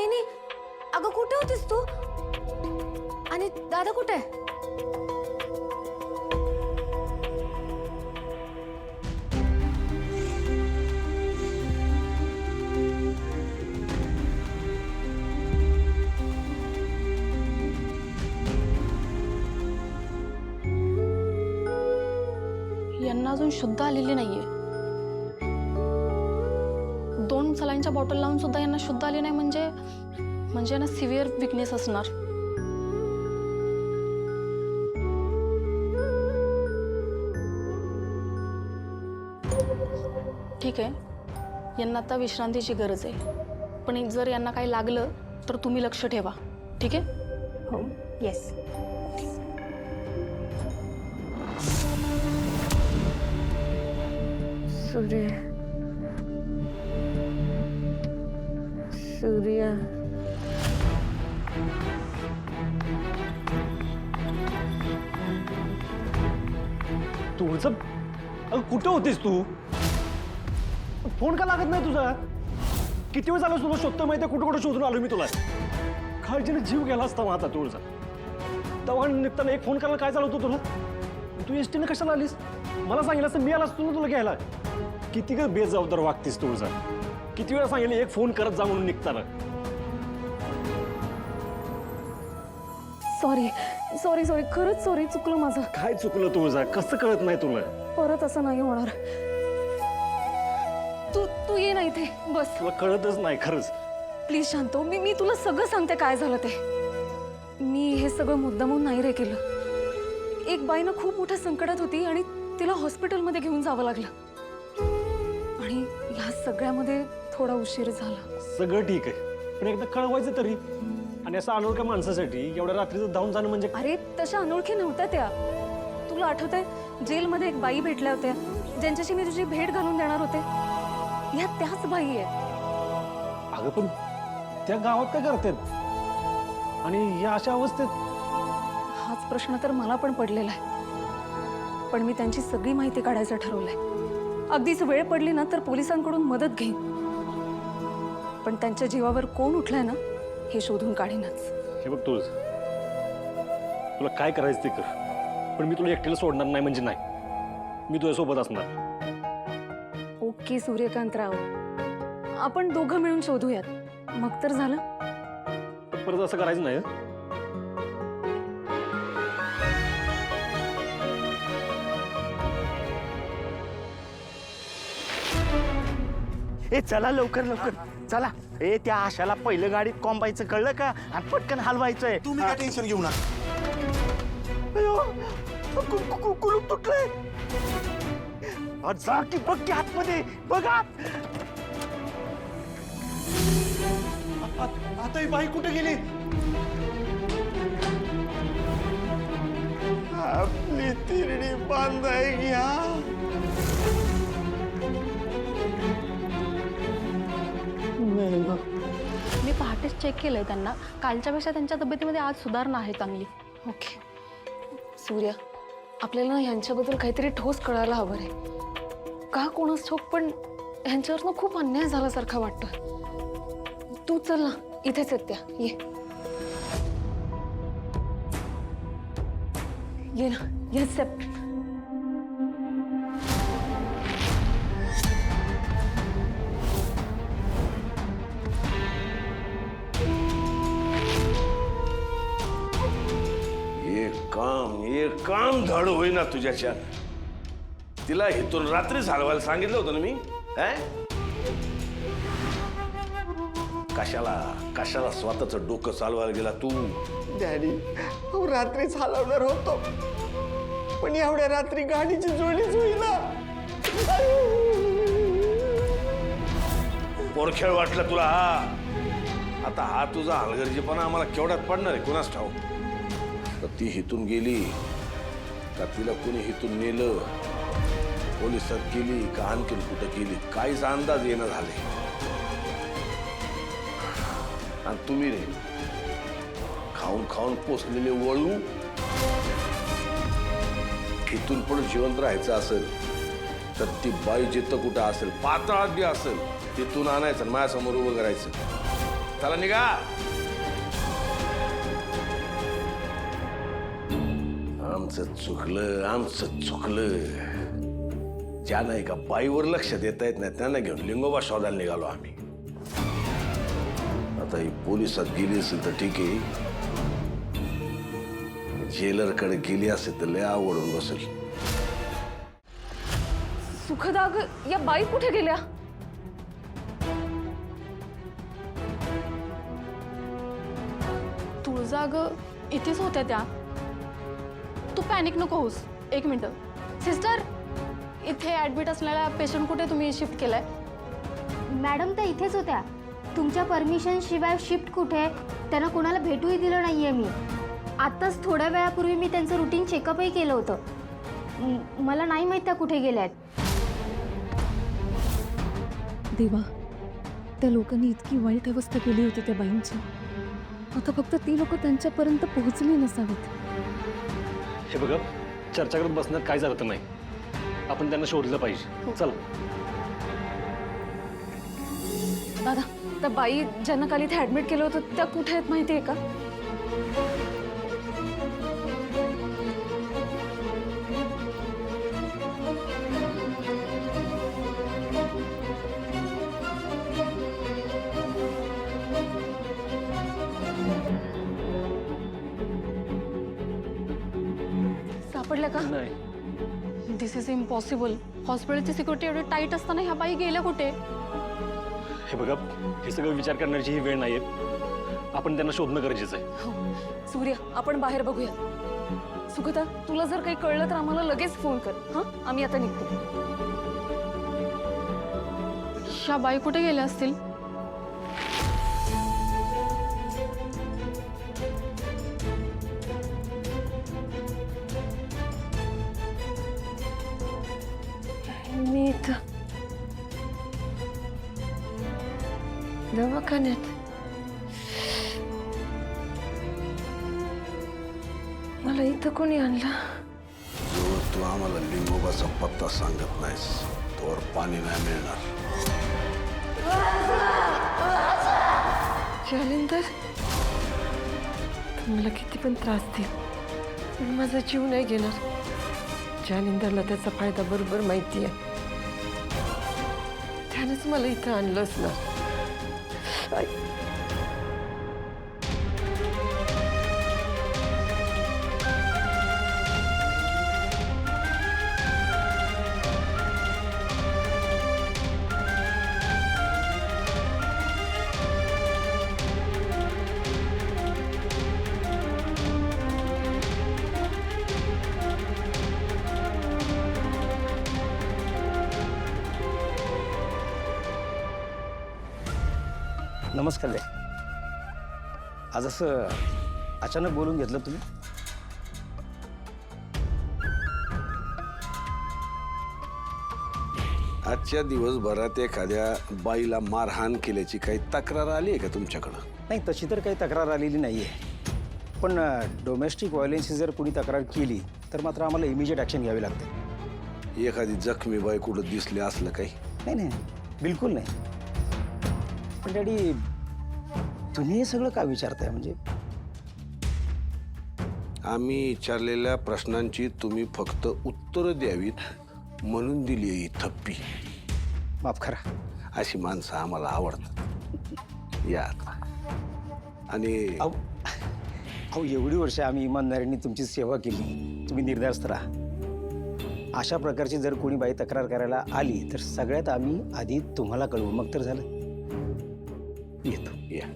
वहिनी, अगं कुठे होतीस तू? आणि दादा कुठे? यांना अजून शुद्ध आलेली नाहीये. 2 सलाईनच्या बॉटल लावून सुद्धा यांना शुद्ध आली नाही म्हणजे यांना सिव्हिअर विकनेस असणार. ठीक आहे, यांना आता विश्रांतीची गरज आहे, पण जर यांना काही लागलं तर तुम्ही लक्ष ठेवा. ठीक आहे? हो, येस. सूर्य, सूर्य, तुझं कुठं होतीस तू? फोन का लागत नाही तुझा? किती वेळ झाला तुला शोधतो माहिती? कुठं कुठं शोधून आलो मी तुला. काळजीने जीव गेला असता आता तुझा. तेव्हा निघताना एक फोन करायला काय झालं होतं तुला? तू एसटीने कशाला आलीस? मला सांगितलं असतं मी आला असतो ना तुला घ्यायला. किती ग बेजबाबदार वागतीस तुझा. किती वेळा सांगितलं एक फोन करत जा म्हणून निघताना. सॉरी सॉरी सॉरी, खरंच सॉरी, चुकलं माझं. काय चुकलं तुझा? कसं कळत नाही तुला? परत असं नाही होणार. तू ये ना इथे बस. तुला कळतच नाही खरंच. प्लीज शांत हो. मी तुला सगळं सांगते काय झालं ते. मी हे सगळं मुद्दामून नाही रे केलं. एक बाई ना खूप मोठ्या संकटात होती आणि तिला हॉस्पिटलमध्ये घेऊन जावं लागलं. आणि ह्या सगळ्यामध्ये थोडा उशीर झाला. सगळं ठीक आहे, पण एकदा कळवायचं तरी. आणि असं अनोळख्या माणसासाठी एवढ्या रात्रीचं धावून जाणं म्हणजे. अरे तशा अनोळखी नव्हत्या त्या. तुला आठवतंय जेलमध्ये एक बाई भेटल्या होत्या ज्यांच्याशी मी तुझी भेट घालून देणार होते. ह्या त्याच बाई आहेत. अगं पण त्या गावात काय करतात आणि या अशा अवस्थेत? हाच प्रश्न तर मला पण पडलेला आहे. पण मी त्यांची सगळी माहिती काढायचं ठरवलंय. अगदीच वेळ पडली ना तर पोलिसांकडून मदत घेईन. पण त्यांच्या जीवावर कोण उठलाय ना हे शोधून काढीनच. हे बघ तुला काय करायचं ते कर, पण मी तुला एकट्याला सोडणार नाही म्हणजे नाही. मी तुझ्यासोबत असणार. ओके सूर्यकांतराव, आपण दोघं मिळून शोधूयात. मग तर झालं. पण परत असं करायचं नाही. ए चला लवकर लवकर चला. ए त्या आशाला पहिलं गाडीत कोंबायचं कळलं का? आणि पटकन हलवायचंय. तुम्ही काय टेन्शन घेऊ नका. कुलूप तुटलंय. जा की बघ की आतमध्ये बघा. आता ही बाई कुठे गेली? आपली तिरडी बांधाय घ्या. मी पहाटेच चेक केलंय त्यांना. कालच्यापेक्षा त्यांच्या तब्येतीमध्ये आज सुधारणा आहे चांगली. ओके सूर्या, आपल्याला ना ह्यांच्याबद्दल काहीतरी ठोस कळायला हवं रे. का कोणास ठाऊक, पण ह्यांच्यावर ना खूप अन्याय झाल्यासारखा वाटतोय. तू चल ना, इथेच आहेत त्या. ये ना. येस सेप. एक काम धड होईना तुझ्याच्या. तिला इथून रात्री चालवायला सांगितलं होतं ना मी. कशाला स्वतःच डोकं चालवायला गेला तू? डॅडी, रात्री चालवणार होतो, पण एवढ्या रात्री गाडीची जोडीच होईना. पोरखेळ वाटलं तुला हा? आता हा तुझा हलगर्जीपणा आम्हाला केवढ्यात पडणार आहे कोणास ठाऊक. तर ती हिथून गेली का तिला कोणी हिथून नेलं, पोलिसात गेली का आणखीन कुठं गेली, काहीच अंदाज येणं झाले. आणि तुम्ही रे खाऊन खाऊन पोचलेले वळू. इथून पुढे जिवंत राहायचं असेल तर ती बाई जिथं कुठं असेल, पाताळात बी असेल, तिथून आणायचं माझ्यासमोर उभं करायचं. चला निघा. आमचं चुकलं. ज्या नाही का बाईवर लक्ष देता येत नाही त्यांना घेऊन लिंगोबा शोधायला निघालो आम्ही. आता ही पोलिसात गेली असेल तर ठीक आहे, जेलरकडे गेली असेल तर लय आवडून बसेल. सुखदाग या बाई कुठे गेल्या? तुळजाग इथेच होत्या त्या. तू पॅनिक नको होस. एक मिनिट सिस्टर, इथे ऍडमिट असलेला पेशंट कुठे तुम्ही शिफ्ट केलाय? मॅडम त्या इथेच होत्या. तुमच्या परमिशन शिवाय शिफ्ट कुठे? त्यांना कोणाला भेटूही दिलं नाहीये मी. आत्ताच थोड्या वेळापूर्वी मी त्यांचं रुटीन चेकअपही केलं होतं. मला नाही माहीत त्या कुठे गेल्या आहेत. देवा, त्या लोकांनी इतकी वाईट अवस्था केली होती त्या बाईंची. आता फक्त ती लोक त्यांच्यापर्यंत पोहोचली नसावीत. हे बघा, चर्चा करत बसण्यात काहीच अर्थ नाही. आपण त्यांना शोधलं पाहिजे. चला. दादा, त्या बाई ज्यांना काल इथे ऍडमिट केलं होतं त्या कुठे आहेत माहिती आहे का? सापडल्या का? नाही. दिस इज इम्पॉसिबल. हॉस्पिटलची सिक्युरिटी एवढी टाईट असताना ह्या बाई गेल्या कुठे? हे बघा, हे सगळं विचार करण्याची ही वेळ नाहीये. आपण त्यांना शोधणं गरजेचं आहे. हो सूर्य, आपण बाहेर बघूया. सुखदा, तुला जर काही कळलं तर आम्हाला लगेच फोन कर. हां, आम्ही आता निघतो. ह्या बाई कुठे गेल्या असतील? मी इथं दवाखान्यात. मला इथं कोणी आणलं? जोवर तू आम्हाला लिंगोबाचा पत्ता सांगत नाहीस तोवर पाणी नाही मिळणार. जालिंदर, तू मला किती पण त्रास दे, पण माझा जीव नाही घेणार. जालिंदरला त्याचा फायदा बरोबर माहिती आहे. त्यानंच मला इथं आणलंच ना. नमस्कार रे. आज असं अचानक बोलून घेतलं तुम्ही? आजच्या दिवसभरात एखाद्या बाईला मारहाण केल्याची काही तक्रार आली आहे का तुमच्याकडं? नाही, तशी तर काही तक्रार आलेली नाही आहे. पण डोमेस्टिक व्हायलन्सची जर कुणी तक्रार केली तर मात्र आम्हाला इमिजिएट ॲक्शन घ्यावी लागते. एखादी जखमी बाई कुठं दिसली असलं काही? नाही नाही, बिलकुल नाही. पण डॅडी, तुम्ही हे सगळं का विचारताय? म्हणजे आम्ही विचारलेल्या प्रश्नांची तुम्ही फक्त उत्तरं द्यावीत म्हणून दिली ही थप्पी. माफ करा. अशी माणसं आम्हाला आवडतात. या आता. आणि अहो एवढी वर्ष आम्ही इमानदारीने तुमची सेवा केली. तुम्ही निर्धास्त राहा. अशा प्रकारची जर कोणी बाई तक्रार करायला आली तर सगळ्यात आम्ही आधी तुम्हाला कळवू, मग तर झालं. येतो. या.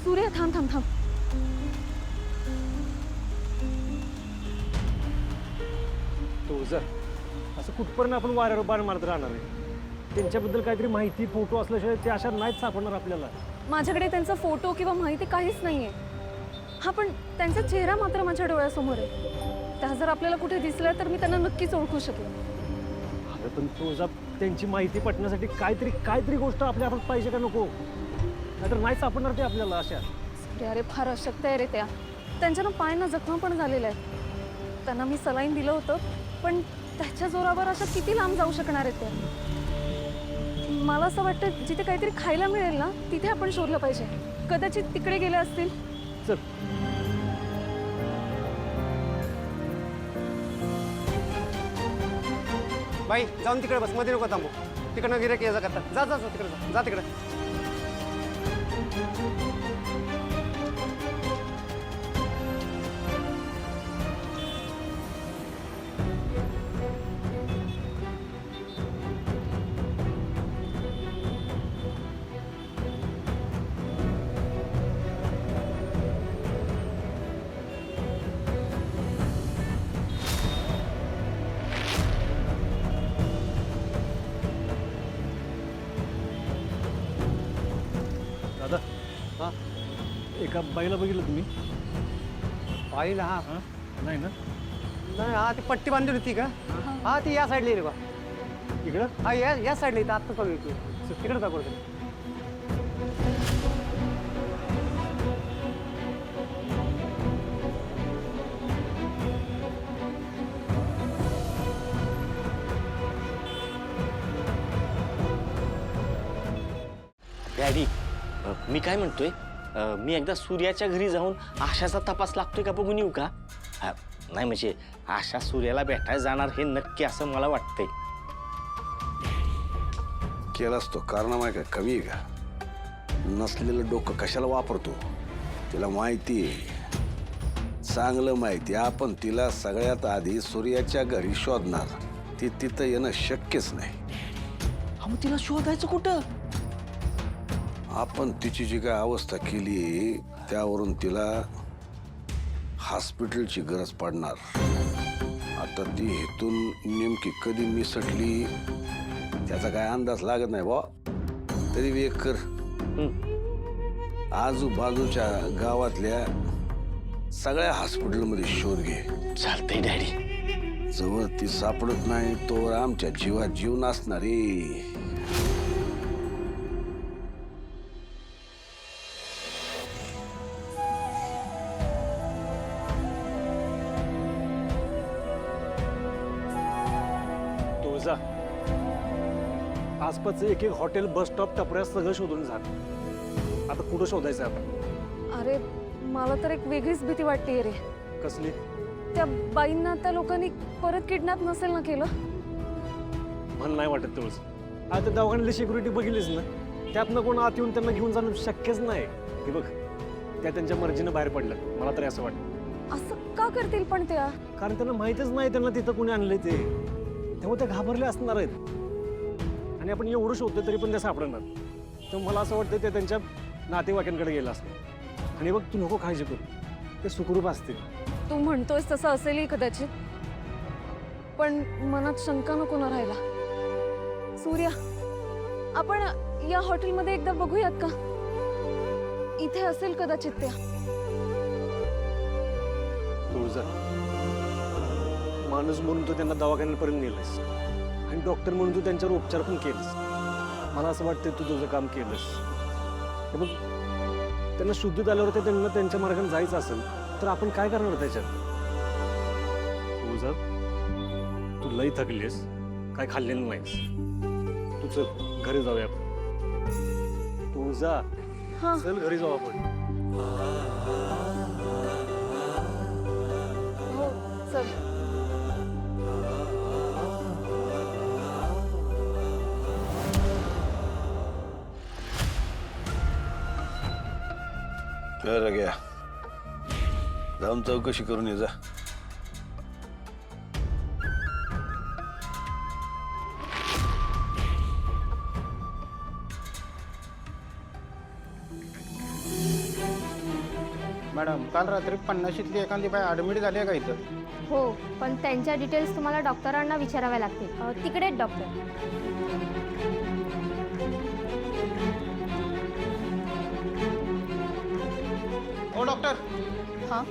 सूर्य, थांब थांब थांब. तुळजा, असं कुठपर्यंत आपण वाऱ्यावर बाण मारत राहणार आहे? त्यांच्याबद्दल काहीतरी माहिती, फोटो असल्याशिवाय ते अशा नाहीच सापडणार आपल्याला. माझ्याकडे त्यांचा फोटो किंवा माहिती काहीच नाहीये. हा पण त्यांचा चेहरा मात्र माझ्या डोळ्यासमोर आहे. त्या जर आपल्याला कुठे दिसल्या तर मी त्यांना नक्कीच ओळखू शकेन. अगं पण तुळजा, त्यांची माहिती पटण्यासाठी काहीतरी गोष्ट आपल्या हातात पाहिजे का नको? नाहीतर नाही सापडणार ते आपल्याला अशा. अरे फार अशक्त आहे रे त्या. त्यांच्या पायांना जखमा पण झालेल्या आहेत. त्यांना मी सलाईन दिलं होतं, पण त्याच्या जोरावर अशा किती लांब जाऊ शकणार आहेत त्या? मला असं वाटतं जिथे काहीतरी खायला मिळेल ना तिथे आपण शोधलं पाहिजे. कदाचित तिकडे गेले असतील. चल. बाई जाऊन तिकडे बस, मध्ये नको थांबू. तिकडनं गिऱ्हाईक ये जा करता. जा जा जा तिकडे जा तिकडे. दादा, हा एका बाईला बघितलं तुम्ही? पाहिलं हा. नाही ना? नाही हा ती पट्टी बांधली होती का? हा ती या साईडला येईल बा. इकडं? हा या साईडला येतं. आत्ताच बघ तू तिकडे दाखवतो. डॅडी, मी काय म्हणतोय, मी एकदा सूर्याच्या घरी जाऊन आशाचा तपास लागतोय का बघून येऊ का? नाही म्हणजे आशा सूर्याला भेटायला जाणार हे नक्की असं मला वाटतंय. केलास तो कारनामा आहे का, कमी आहे का? नसलेलं डोकं कशाला वापरतो? तिला माहिती आहे, चांगलं माहिती आहे. आपण तिला सगळ्यात आधी सूर्याच्या घरी शोधणार. ती तिथं येणं शक्यच नाही. मग तिला शोधायचं कुठं? आपण तिची जी काय अवस्था केली त्यावरून तिला हॉस्पिटलची गरज पडणार. आता ती इथून नेमकी कधी निसटली त्याचा काय अंदाज लागत नाही बा. तरी एक कर, आजूबाजूच्या गावातल्या सगळ्या हॉस्पिटलमध्ये शोध घे. चालतंय डॅडी. जवळ ती सापडत नाही तोवर आमच्या जीवात जीव नसणार रे. तुळजा, आसपासचं एक हॉटेल, बस स्टॉप, टपऱ्या सगळं शोधून झालं. आता कुठं शोधायचं आपण? अरे मला तर एक वेगळीच भीती वाटते रे. कसली? त्या बाईंना त्या लोकांनी परत किडनॅप नसेल ना केलं? मला नाही वाटत तुळज. आता दवाखान्यातली सिक्युरिटी बघितलीच ना, त्यातनं कोण आत येऊन त्यांना घेऊन जाणं शक्यच नाही. हे बघ, त्या त्यांच्या मर्जीनं बाहेर पडल्या. मला तरी असं वाटतं. असं का करतील पण त्या? कारण त्यांना माहीतच नाही त्यांना तिथं कोणी आणलंय ते. त्यामुळे त्या घाबरले असणार आहेत. आणि आपण एवढं शोधतोय तरी पण त्या सापडणार. तर मला असं वाटतं ते त्यांच्या नातेवाईकांकडे गेलं असतं. आणि बघ, तू नको काळजी करू, ते सुखरूप असतील. तू म्हणतोयस तसं असेलही कदाचित, पण मनात शंका नको न राहायला. सूर्या, आपण या हॉटेलमध्ये एकदा बघूयात का? इथे असेल कदाचित त्या. तुळजा, माणूस म्हणून तू त्यांना दवाखान्यापर्यंत नेलंस आणि डॉक्टर म्हणून तू त्यांच्यावर उपचार पण केलेस. मला असं वाटतं तू तुझं काम केलंस. हे बघ, त्यांना शुद्धीत आल्यावर ते त्यांना त्यांच्या मार्गाने जायचं असेल तर आपण काय करणार त्याच्यात? तुळजा, तू लई थकलीस, काय खाल्लेलं नाहीस. तू चल घरी जाऊया आपण. तुळजा, हा. चल घरी जाऊ आपण. हो चल. बरं घ्या, जाऊन चौकशी करून ये जा. मॅडम काल रात्री 50शीतली एखादी बाई ॲडमिट झाली आहे का इथं? हो, पण त्यांच्या डिटेल्स तुम्हाला डॉक्टरांना विचाराव्या लागतील. तिकडेच डॉक्टर. ओ डॉक्टर, हां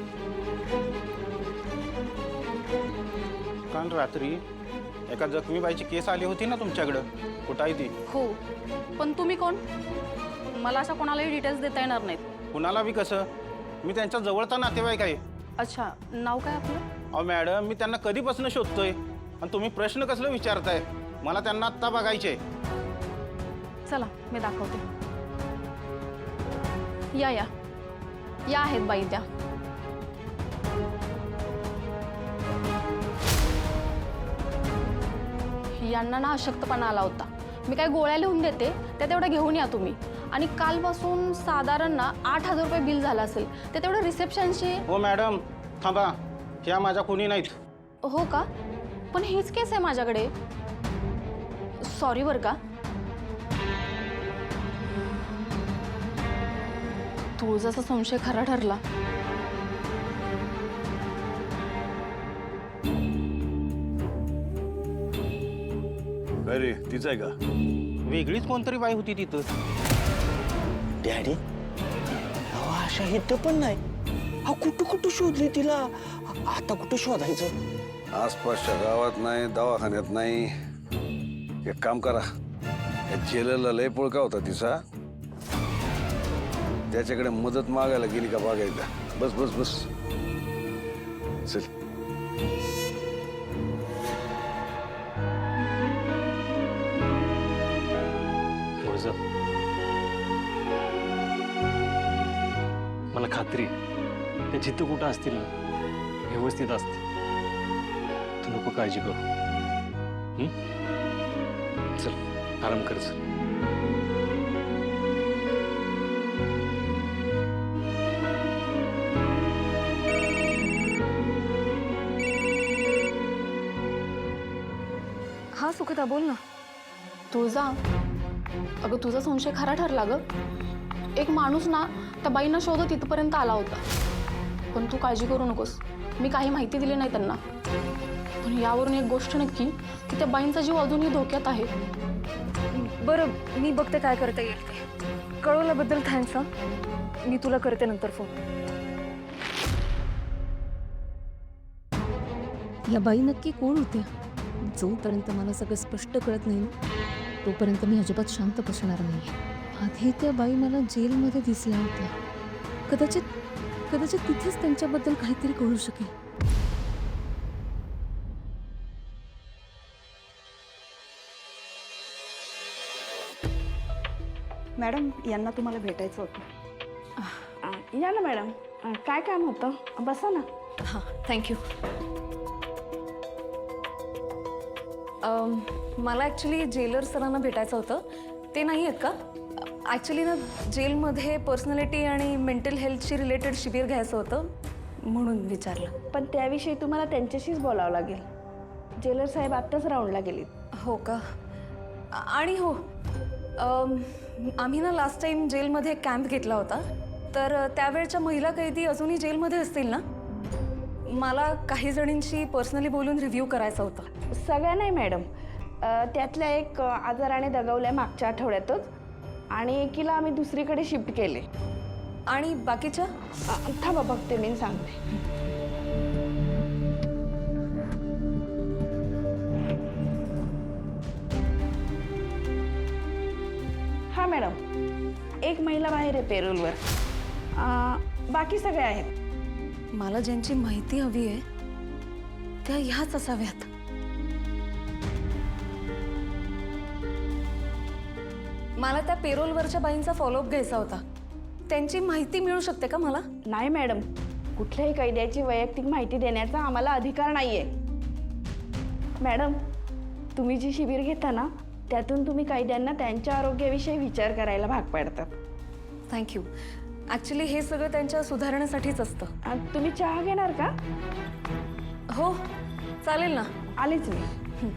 काल रात्री एका जखमी बाईची केस आली होती ना तुमच्याकडं, कुठं आहे ती? हो, पण तुम्ही कोण? मला अशा कोणालाही डिटेल्स देता येणार नाहीत. कुणाला बी कसं? मी त्यांच्या जवळचा नातेवाईक आहे. अच्छा, नाव काय आपलं? अहो मॅडम, मी त्यांना कधीपासून शोधतोय आणि तुम्ही प्रश्न कसलं विचारताय? मला त्यांना आत्ता बघायचे. चला मी दाखवते. या या या आहेत बाई त्या. यांना ना अशक्तपणा आला होता. मी काय गोळ्या लिहून देते, त्या तेवढ्या घेऊन या तुम्ही. आणि कालपासून साधारण ना 8,000 रुपये बिल झालं असेल, ते तेवढं रिसेप्शनशी. हो मॅडम, थांबा, ह्या माझ्या कोणी नाहीत. हो का? पण हीच केस आहे माझ्याकडे. सॉरी बरं का. तुळजाचा संशय खरा ठरला. काय रे, तीच आहे का? वेगळीच कोणतरी बाई होती तिथं. डॅडी अहो आशा इथं पण नाही. हा कुठं कुठं शोधले तिला? आता कुठं शोधायचं? आसपासच्या गावात नाही, दवाखान्यात नाही. एक काम करा, या जेलरला लय पुळका होता तिचा, त्याच्याकडे मदत मागायला गेली का बघायला. बस बस बस चल. तुळजा, मला खात्री आहे, ते जिथं कुठं असतील ना व्यवस्थित असतील. तू नको काळजी करू. चल आराम कर. चल. हा सुखदा, बोल ना. तुळजा, अगं तुझा संशय खरा ठरला ग. एक माणूस ना त्या बाईंना शोधत इथपर्यंत आला होता. पण तू काळजी करू नकोस, मी काही माहिती दिली नाही त्यांना. पण यावरून एक गोष्ट नक्की की त्या बाईंचा जीव अजूनही धोक्यात आहे. बरं, मी बघते काय करता येईल ते. कळवल्याबद्दल थँक्स. मी तुला करते नंतर फोन. या बाई नक्की कोण होत्या? जोपर्यंत मला सगळं स्पष्ट कळत नाही तोपर्यंत मी अजिबात शांत बसणार नाही. आधी त्या बाई मला जेलमध्ये दिसल्या होत्या. कदाचित तिथेच त्यांच्याबद्दल काहीतरी कळू शकेल. मॅडम, यांना तुम्हाला भेटायचं होतं. या ना मॅडम, काय काम होतं? बसा ना. हां, थँक्यू. मला ॲक्च्युली जेलर सरांना भेटायचं होतं. ते नाही आहेत का? ॲक्च्युली ना जेलमध्ये पर्सनॅलिटी आणि मेंटल हेल्थशी रिलेटेड शिबिर घ्यायचं होतं, म्हणून विचारलं. पण त्याविषयी तुम्हाला त्यांच्याशीच बोलावं लागेल. जेलर साहेब आत्ताच राऊंडला गेलीत. हो का? आणि हो, आम्ही ना लास्ट टाईम जेलमध्ये एक कॅम्प घेतला होता, तर त्यावेळच्या महिला कैदी अजूनही जेलमध्ये असतील ना? मला काही जणींशी पर्सनली बोलून रिव्ह्यू करायचा होता. सगळ्या नाही मॅडम, त्यातल्या एक आजाराने दगावल्या मागच्या आठवड्यातच, आणि एकीला आम्ही दुसरीकडे शिफ्ट केले. आणि बाकीच्या? थांबा बघते, मी सांगते. हा मॅडम, एक महिला बाहेर आहे पेरोलवर. बाकी सगळे आहेत. मला ज्यांची माहिती हवी आहे त्या ह्याच असाव्यात. मला त्या पेरोलवरच्या बाईंचा फॉलोअप घ्यायचा होता. त्यांची माहिती मिळू शकते का मला? नाही मॅडम, कुठल्याही कैद्याची वैयक्तिक माहिती देण्याचा आम्हाला अधिकार नाहीये. मॅडम, तुम्ही जी शिबिर घेता ना, त्यातून तुम्ही कैद्यांना त्यांच्या आरोग्याविषयी विचार करायला भाग पाडतात. थँक्यू. ॲक्च्युली हे सगळं त्यांच्या सुधारण्यासाठीच असतं. तुम्ही चहा घेणार का? हो चालेल ना. आलेच मी.